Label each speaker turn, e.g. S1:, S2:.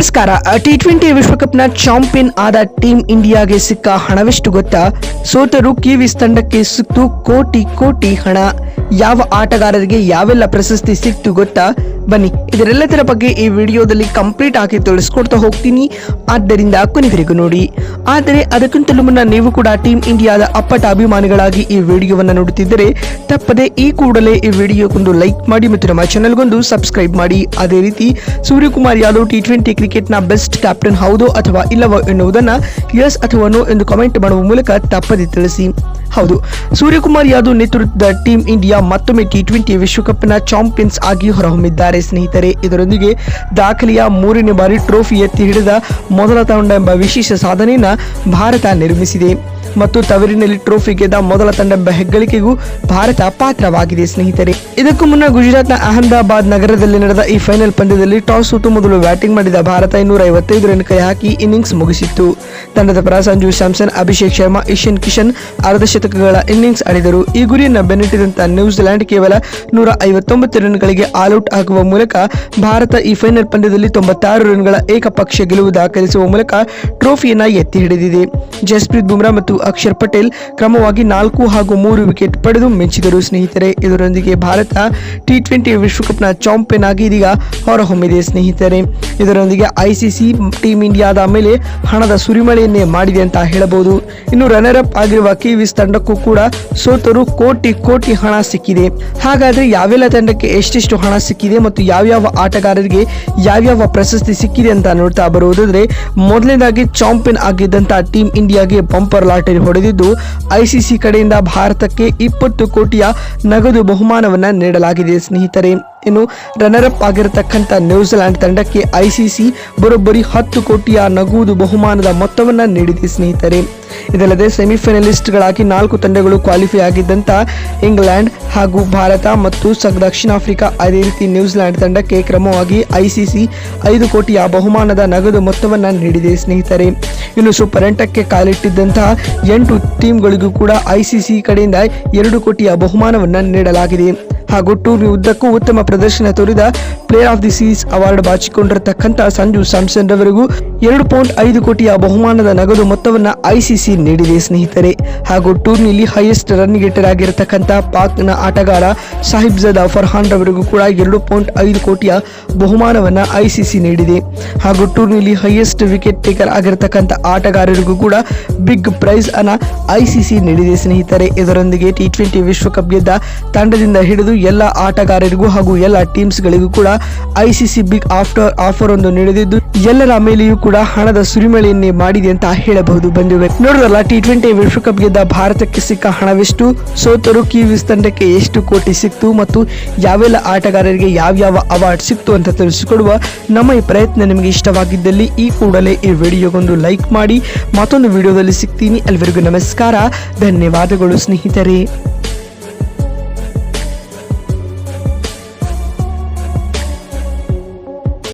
S1: ನಮಸ್ಕಾರ. T20 ವಿಶ್ವಕಪ್ನ champion ಆದ team ಇಂಡಿಯಾಗೆ ಸಿಕ್ಕ ಹಣವೆಷ್ಟು ಗೊತ್ತಾ? ಸೋತರು ಕಿವೀಸ್ ತಂಡಕ್ಕೆ ಸಿಕ್ತು ಕೋಟಿ ಕೋಟಿ ಹಣ. ಯಾವ ಆಟಗಾರರಿಗೆ ಯಾವೆಲ್ಲ ಪ್ರಶಸ್ತಿ ಸಿಕ್ತು ಗೊತ್ತಾ? ಬನ್ನಿ ಇದರೆಲ್ಲದರ ಬಗ್ಗೆ ಈ ವಿಡಿಯೋದಲ್ಲಿ ಕಂಪ್ಲೀಟ್ ಆಗಿ ತಿಳಿಸ್ಕೊಡ್ತಾ ಹೋಗ್ತೀನಿ, ಆದ್ದರಿಂದ ಕೊನೆವರೆಗೂ ನೋಡಿ. ಆದರೆ ಅದಕ್ಕಿಂತಲೂ ಮುನ್ನ ನೀವು ಕೂಡ ಟೀಮ್ ಇಂಡಿಯಾದ ಅಪ್ಪಟ ಅಭಿಮಾನಿಗಳಾಗಿ ಈ ವಿಡಿಯೋವನ್ನು ನೋಡುತ್ತಿದ್ದರೆ ತಪ್ಪದೆ ಈ ಕೂಡಲೇ ಈ ವಿಡಿಯೋಗೊಂದು ಲೈಕ್ ಮಾಡಿ ಮತ್ತು ನಮ್ಮ ಚಾನೆಲ್ಗೊಂದು ಸಬ್ಸ್ಕ್ರೈಬ್ ಮಾಡಿ. ಅದೇ ರೀತಿ ಸೂರ್ಯಕುಮಾರ್ ಯಾದವ್ ಟಿ20 ಕ್ರಿಕೆಟ್ನ ಬೆಸ್ಟ್ ಕ್ಯಾಪ್ಟನ್ ಹೌದೋ ಅಥವಾ ಇಲ್ಲವೋ ಎನ್ನುವುದನ್ನು ಎಸ್ ಅಥವಾ ನೋ ಎಂದು ಕಾಮೆಂಟ್ ಮಾಡುವ ಮೂಲಕ ತಪ್ಪದೆ ತಿಳಿಸಿ. ಹೌದು, ಸೂರ್ಯಕುಮಾರ್ ಯಾದವ್ ನೇತೃತ್ವದ ಟೀಮ್ ಇಂಡಿಯಾ ಮತ್ತೊಮ್ಮೆ ಟಿ20 ವಿಶ್ವಕಪ್ನ ಚಾಂಪಿಯನ್ಸ್ ಆಗಿ ಹೊರಹೊಮ್ಮಿದ್ದಾರೆ ಸ್ನೇಹಿತರೆ. ಇದರೊಂದಿಗೆ ದಾಖಲೆಯ 3ನೇ ಬಾರಿ ಟ್ರೋಫಿ ಎತ್ತಿ ಹಿಡಿದ ಮೊದಲ ತಂಡ ಎಂಬ ವಿಶೇಷ ಸಾಧನೆಯನ್ನ ಭಾರತ ನಿರ್ಮಿಸಿದೆ ಮತ್ತು ತವರಿನಲ್ಲಿ ಟ್ರೋಫಿ ಗೆದ್ದ ಮೊದಲ ತಂಡ ಎಂಬ ಹೆಗ್ಗಳಿಕೆಗೂ ಭಾರತ ಪಾತ್ರವಾಗಿದೆ ಸ್ನೇಹಿತರೆ. ಇದಕ್ಕೂ ಮುನ್ನ ಗುಜರಾತ್ನ ಅಹಮದಾಬಾದ್ ನಗರದಲ್ಲಿ ನಡೆದ ಈ ಫೈನಲ್ ಪಂದ್ಯದಲ್ಲಿ ಟಾಸ್ ಸೋತು ಮೊದಲು ಬ್ಯಾಟಿಂಗ್ ಮಾಡಿದ ಭಾರತ 255 ರನ್ ಕೈ ಹಾಕಿ ಇನ್ನಿಂಗ್ಸ್ ಮುಗಿಸಿತ್ತು. ತಂಡದ ಪರ ಸಂಜು ಸ್ಯಾಮ್ಸನ್, ಅಭಿಷೇಕ್ ಶರ್ಮಾ, ಇಶಾನ್ ಕಿಶನ್ ಅರ್ಧಶತಕಗಳ ಇನ್ನಿಂಗ್ಸ್ ಆಡಿದರು. ಈ ಗುರಿಯನ್ನು ಬೆನ್ನಟ್ಟಿದಂತ ನ್ಯೂಜಿಲೆಂಡ್ ಕೇವಲ 159 ರನ್ಗಳಿಗೆ ಆಲ್ಔಟ್ ಆಗುವ ಮೂಲಕ ಭಾರತ ಈ ಫೈನಲ್ ಪಂದ್ಯದಲ್ಲಿ 96 ರನ್ಗಳ ಏಕಪಕ್ಷೀಯ ಗೆಲುವು ದಾಖಲಿಸುವ ಮೂಲಕ ಟ್ರೋಫಿಯನ್ನ ಎತ್ತಿ ಹಿಡಿದಿದೆ. ಜಸ್ಪ್ರೀತ್ ಬುಮ್ರಾ ಮತ್ತು ಅಕ್ಷರ್ ಪಟೇಲ್ ಕ್ರಮವಾಗಿ 4 ಹಾಗೂ 3 ವಿಕೆಟ್ ಪಡೆದು ಮಿಂಚಿದರು ಸ್ನೇಹಿತರೆ. ಇದರೊಂದಿಗೆ ಭಾರತ ಟಿ20 ವಿಶ್ವಕಪ್ನ ಚಾಂಪಿಯನ್ ಆಗಿ ಇದೀಗ ಹೊರಹೊಮ್ಮಿದೆ ಸ್ನೇಹಿತರೆ. ಇದರೊಂದಿಗೆ ಐಸಿಸಿ ಟೀಮ್ ಇಂಡಿಯಾದ ಮೇಲೆ ಹಣದ ಸುರಿಮಳೆಯನ್ನೇ ಮಾಡಿದೆ ಅಂತ ಹೇಳಬಹುದು. ಇನ್ನು ರನ್ನರ್ ಅಪ್ ಆಗಿರುವ ಕಿವೀಸ್ ತಂಡಕ್ಕೂ ಕೂಡ ಸೋತರು ಕೋಟಿ ಕೋಟಿ ಹಣ ಸಿಕ್ಕಿದೆ. ಹಾಗಾದ್ರೆ ಯಾವೆಲ್ಲ ತಂಡಕ್ಕೆ ಎಷ್ಟೆಷ್ಟು ಹಣ ಸಿಕ್ಕಿದೆ ಮತ್ತು ಯಾವ್ಯಾವ ಆಟಗಾರರಿಗೆ ಯಾವ್ಯಾವ ಪ್ರಶಸ್ತಿ ಸಿಕ್ಕಿದೆ ಅಂತ ನೋಡ್ತಾ ಬರುವುದಾದ್ರೆ, ಮೊದಲನೇದಾಗಿ ಚಾಂಪಿಯನ್ ಆಗಿದ್ದಂತ ಟೀಮ್ ಇಂಡಿಯಾಗೆ ಬಂಪರ್ ಲಾಟರಿ ಹೊಡೆದಿದ್ದು ಐಸಿಸಿ ಕಡೆಯಿಂದ ಭಾರತಕ್ಕೆ 20 ಕೋಟಿಯ ನಗದು ಬಹುಮಾನವನ್ನ ನೀಡಲಾಗಿದೆ ಸ್ನೇಹಿತರೆ. ಇನ್ನು ರನ್ನರ್ ಅಪ್ ಆಗಿರತಕ್ಕಂಥ ನ್ಯೂಜಿಲೆಂಡ್ ತಂಡಕ್ಕೆ ಐಸಿಸಿ ಬರೋಬ್ಬರಿ 10 ಕೋಟಿಯ ನಗದು ಬಹುಮಾನದ ಮೊತ್ತವನ್ನ ನೀಡಿದೆ ಸ್ನೇಹಿತರೆ. ಇದಲ್ಲದೆ ಸೆಮಿಫೈನಲಿಸ್ಟ್ಗಳಾಗಿ 4 ತಂಡಗಳು ಕ್ವಾಲಿಫೈ ಆಗಿದ್ದಂತ ಇಂಗ್ಲೆಂಡ್ ಹಾಗೂ ಭಾರತ ಮತ್ತು ದಕ್ಷಿಣ ಆಫ್ರಿಕಾ, ಅದೇ ರೀತಿ ನ್ಯೂಜಿಲೆಂಡ್ ತಂಡಕ್ಕೆ ಕ್ರಮವಾಗಿ ಐಸಿಸಿ 5 ಕೋಟಿಯ ಬಹುಮಾನದ ನಗದು ಮೊತ್ತವನ್ನ ನೀಡಿದೆ ಸ್ನೇಹಿತರೆ. ಇನ್ನು ಸೂಪರ್ 8ಕ್ಕೆ ಕಾಲಿಟ್ಟಿದ್ದಂತಹ 8 ಟೀಮ್ಗಳಿಗೂ ಕೂಡ ಐಸಿಸಿ ಕಡೆಯಿಂದ 2 ಕೋಟಿಯ ಬಹುಮಾನವನ್ನ ನೀಡಲಾಗಿದೆ. ಹಾಗೂ ಟೂರ್ನಿ ಉದ್ದಕ್ಕೂ ಉತ್ತಮ ಪ್ರದರ್ಶನ ತೋರಿದ player of the series award ಬಾಚಿಕೊಂಡಿರತಕ್ಕಂಥ ಸಂಜು ಸ್ಯಾಮ್ಸನ್ ರವರಿಗೂ 2.5 ಕೋಟಿಯ ಬಹುಮಾನದ ನಗದು ಮೊತ್ತವನ್ನ ಐಸಿಸಿ ನೀಡಿದೆ ಸ್ನೇಹಿತರೆ. ಹಾಗೂ ಟೂರ್ನಿಯಲ್ಲಿ ಹೈಯೆಸ್ಟ್ ರನ್ ಗೆಟರ್ ಆಗಿರತಕ್ಕಂಥ ಪಾಕ್ನ ಆಟಗಾರ ಸಾಹಿಬ್ಜಾದಾ ಫರ್ಹಾನ್ ರವರಿಗೂ ಕೂಡ 2.5 ಕೋಟಿಯ ಬಹುಮಾನವನ್ನ ಐಸಿಸಿ ನೀಡಿದೆ. ಹಾಗೂ ಟೂರ್ನಿಯಲ್ಲಿ ಹೈಯೆಸ್ಟ್ ವಿಕೆಟ್ ಟೇಕರ್ ಆಗಿರತಕ್ಕಂಥ ಆಟಗಾರರಿಗೂ ಕೂಡ ಬಿಗ್ ಪ್ರೈಸ್ ಅನ್ನ ಐಸಿಸಿ ನೀಡಿದೆ ಸ್ನೇಹಿತರೆ. ಇದರೊಂದಿಗೆ ಟಿ20 ವಿಶ್ವಕಪ್ ಗೆದ್ದ ತಂಡದಿಂದ ಹಿಡಿದು ಎಲ್ಲ ಆಟಗಾರರಿಗೂ ಹಾಗೂ ಎಲ್ಲ ಟೀಮ್ಸ್ ಗಳಿಗೂ ಕೂಡ ಐಸಿಸಿ ಬಿಗ್ ಆಫರ್ ಒಂದು ನೀಡಿದ್ದು ಎಲ್ಲರ ಮೇಲೆಯೂ ಕೂಡ ಹಣದ ಸುರಿಮಳೆಯನ್ನೇ ಮಾಡಿದೆ ಅಂತ ಹೇಳಬಹುದು. ಬಂಧುಗಳೇ, ನೋಡಿದ್ರಲ್ಲ ಟಿ20 ವಿಶ್ವಕಪ್ ಗೆದ್ದ ಭಾರತಕ್ಕೆ ಸಿಕ್ಕ ಹಣವೆಷ್ಟು, ಸೋತರು ಕಿವೀಸ್ ತಂಡಕ್ಕೆ ಎಷ್ಟು ಕೋಟಿ ಸಿಕ್ತು ಮತ್ತು ಯಾವೆಲ್ಲ ಆಟಗಾರರಿಗೆ ಯಾವ್ಯಾವ ಅವಾರ್ಡ್ ಸಿಕ್ತು ಅಂತ ತಿಳಿಸಿಕೊಡುವ ನಮ್ಮ ಈ ಪ್ರಯತ್ನ ನಿಮಗೆ ಇಷ್ಟವಾಗಿದ್ದಲ್ಲಿ ಈ ಕೂಡಲೇ ಈ ವಿಡಿಯೋಗೊಂದು ಲೈಕ್ ಮಾಡಿ. ಮತ್ತೊಂದು ವಿಡಿಯೋದಲ್ಲಿ ಸಿಗ್ತೀನಿ. ಎಲ್ಲರಿಗೂ ನಮಸ್ಕಾರ, ಧನ್ಯವಾದಗಳು ಸ್ನೇಹಿತರೆ.